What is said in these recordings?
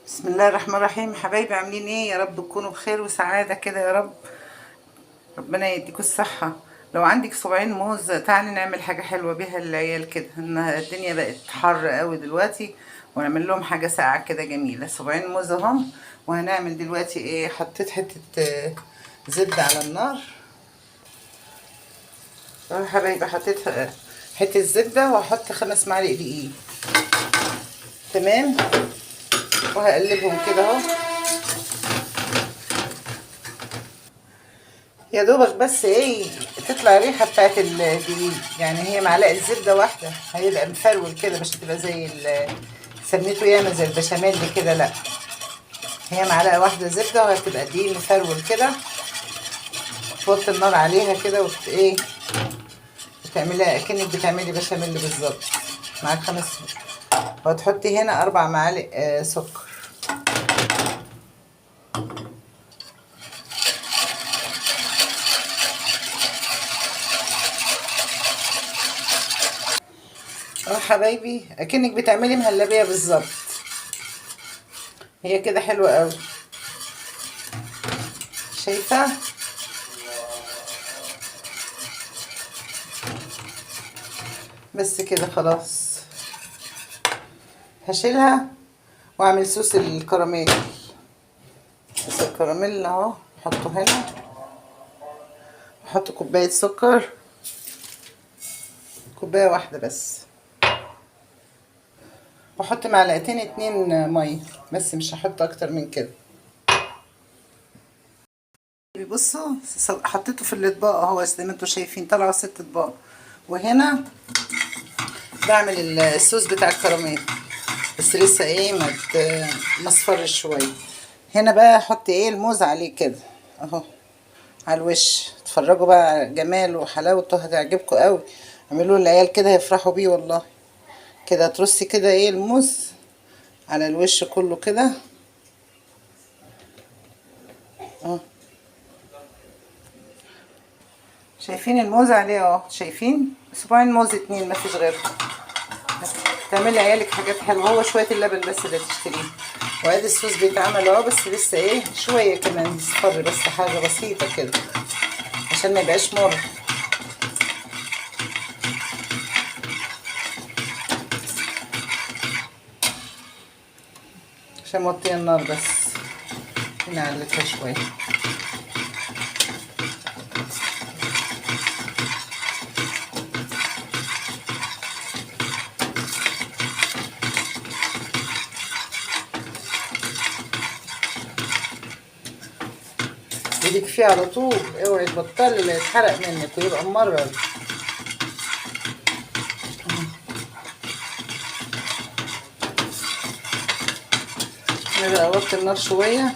بسم الله الرحمن الرحيم. حبايبي عاملين ايه؟ يا رب تكونوا بخير وسعادة كده يا رب. ربنا يديكوا الصحة. لو عندك صباعين موز تعالي نعمل حاجة حلوة بيها للعيال كده، ان الدنيا بقت حر قوي دلوقتي، ونعمل لهم حاجة ساقعة كده جميلة. صباعين موز اهم. وهنعمل دلوقتي ايه؟ حطيت حتة زبدة على النار. اهو يا حبايبي حطيت حتة زبدة، وهحط 5 معالق دقيق. تمام. وهقلبهم كده اهو يا دوبك، بس ايه تطلع الريحه بتاعت الدقيق. يعني هي معلقه زبده واحده هيبقى مفرول كده، مش هتبقى زي سميته ياما زي البشاميل كده، لا. هي معلقه واحده زبده وهتبقى دقيق مفرول كده. توطي النار عليها كده ايه، وتعمليها اكنك بتعملي بشاميل بالظبط. معاك 5. وهتحطي هنا 4 معالق سكر. اه حبايبي، اكنك بتعملي مهلبيه بالظبط. هي كده حلوه قوي، شايفه؟ بس كده خلاص. هشيلها واعمل صوص الكراميل. صوص الكراميل اهو، احطه هنا. احط كوبايه سكر، كوبايه واحده بس. واحط معلقتين 2 ميه بس، مش هحط اكتر من كده. بصوا حطيته في الاطباق اهو، زي ما انتوا شايفين طلعوا 6 اطباق. وهنا بعمل الصوص بتاع الكراميل، بس لسه ايه ما اصفرش شويه. هنا بقى احط ايه الموز عليه كده اهو على الوش. اتفرجوا بقى جماله وحلاوته، هتعجبكم قوي. اعملوا للعيال كده يفرحوا بيه والله. كده ترصي كده ايه الموز على الوش كله كده اهو. شايفين الموز عليه اهو؟ شايفين صباعين موز 2 مفيش غيرهم. تعملي عيالك حاجات حلوه. هو شويه اللبن بس اللي تشتريه. وادي الصوص بيتعمل اهو، بس لسه ايه شويه كمان يصفر، بس حاجه بسيطه كده عشان ما يبقاش مر. عشان موطيه النار بس، نعلتها شويه. ايدك فيه على طول، اوعي تبطلي لا يتحرق منك ويبقى ممرر. انا بقى وطي النار شويه،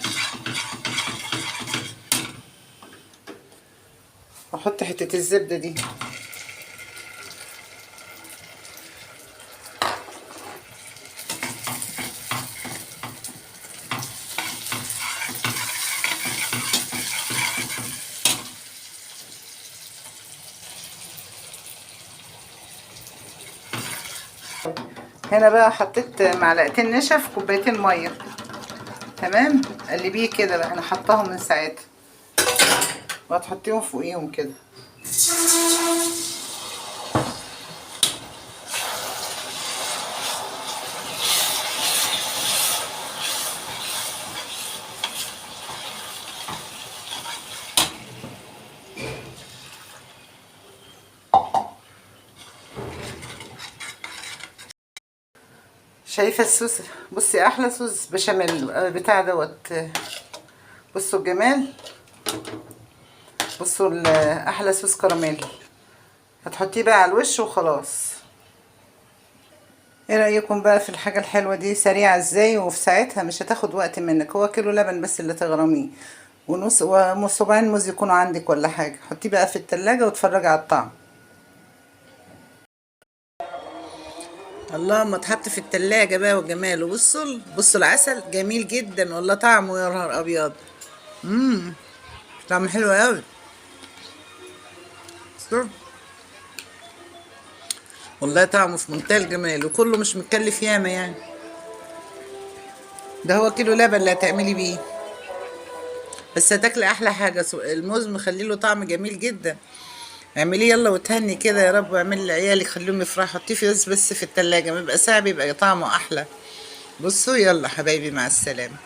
واحط حته الزبده دي. هنا بقى حطيت معلقتين نشا في كوبايتين ميه. تمام. قلبيه كده بقى، انا حطاهم من ساعتها، وهتحطيهم فوقيهم كده. شايفه الصوص؟ بصي احلى صوص بشاميل بتاع دوت. بصوا الجمال، بصوا احلى صوص كراميل. هتحطيه بقى على الوش وخلاص. ايه رايكم بقى في الحاجه الحلوه دي؟ سريعه ازاي وفي ساعتها، مش هتاخد وقت منك. هو كيلو لبن بس اللي تغرميه، ونص وصباعين موز يكونوا عندك ولا حاجه. حطيه بقى في التلاجة واتفرجي على الطعم. الله، ما اتحط في التلاجة بقى وجماله. بصوا العسل جميل جدا والله، طعمه يا نهار ابيض. امم طعمه حلو قوي. والله طعمه في منتهى الجمال، وكله مش مكلف ياما يعني. ده هو كيلو لبن اللي هتعملي بيه. بس هتاكلي احلى حاجه، الموز مخلي له طعم جميل جدا. اعمليه يلا وتهني كده يا رب، واعملي لعيالك خليهم يفرحوا. حطيه في بس في التلاجة، ما يبقى ساعة بيبقى طعمه احلى. بصوا يلا حبايبي، مع السلامه.